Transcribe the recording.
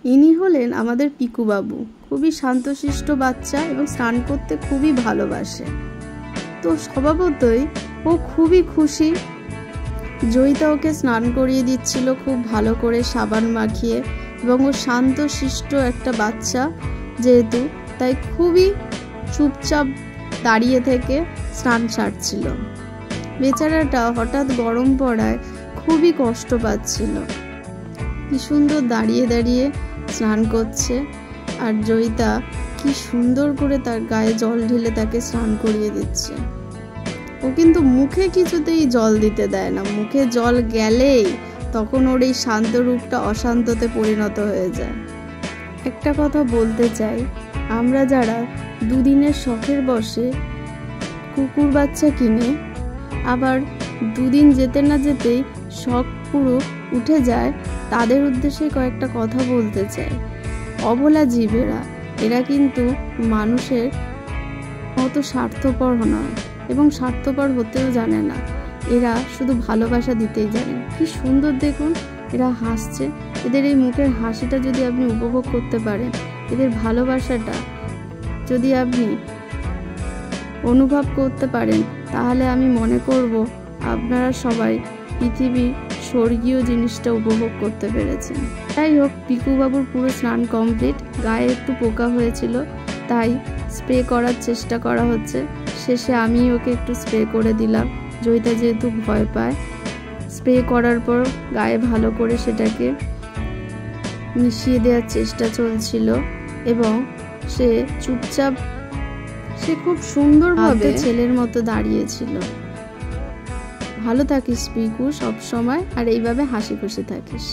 ইনি হলেন আমাদের পিকু বাবু। খুবই শান্তশিষ্ট বাচ্চা এবং স্নান করতে খুবই ভালোবাসে। তো স্বভাবতই ও খুবই খুশি। জয়িতা ওকে স্নান করিয়ে দিচ্ছিল খুব ভালো করে সাবান মাখিয়ে, এবং ও শান্তশিষ্ট একটা বাচ্চা যেহেতু, তাই খুবই চুপচাপ দাঁড়িয়ে থেকে স্নান সারছিল। বেচারাটা হঠাৎ গরম পড়ায় খুবই কষ্ট পাচ্ছিল। কি সুন্দর দাঁড়িয়ে দাঁড়িয়ে স্নান করছে, আর জয়িতা কি সুন্দর করে তার গায়ে জল ঢেলে তাকে স্নান করিয়ে দিচ্ছে। ও কিন্তু মুখে কিছুতেই জল দিতে দেয় না, মুখে জল গেলেই তখন ওর এই শান্ত রূপটা অশান্ততে পরিণত হয়ে যায়। একটা কথা বলতে চাই, আমরা যারা দুদিনের শখের বসে কুকুর বাচ্চা কিনে আবার দুদিন যেতে না যেতেই শখ পুরো উঠে যায়, তাদের উদ্দেশ্যে কয়েকটা কথা বলতে চাই। অবলা জীবেরা, এরা কিন্তু মানুষের মতো স্বার্থপর নয় এবং স্বার্থপর হতেও জানে না। এরা শুধু ভালোবাসা দিতেই জানে। কি সুন্দর দেখুন, এরা হাসছে। এদের এই মুখের হাসিটা যদি আপনি উপভোগ করতে পারেন, এদের ভালোবাসাটা যদি আপনি অনুভব করতে পারেন, তাহলে আমি মনে করব আপনারা সবাই পৃথিবীর স্বর্গীয় জিনিসটা উপভোগ করতে পেরেছেন। যাই হোক, পিকু বাবুর পুরো স্নান কমপ্লিট। গায়ে একটু পোকা হয়েছিল, তাই স্প্রে করার চেষ্টা করা হচ্ছে। শেষে আমি ওকে একটু স্প্রে করে দিলাম, জয়িতা যেহেতু ভয় পায়। স্প্রে করার পর গায়ে ভালো করে সেটাকে মিশিয়ে দেওয়ার চেষ্টা চলছিল, এবং সে চুপচাপ, সে খুব সুন্দরভাবে ছেলের মতো দাঁড়িয়েছিল। ভালো থাকিস পিকু সব সময়, আর এইভাবে হাসি খুশি থাকিস।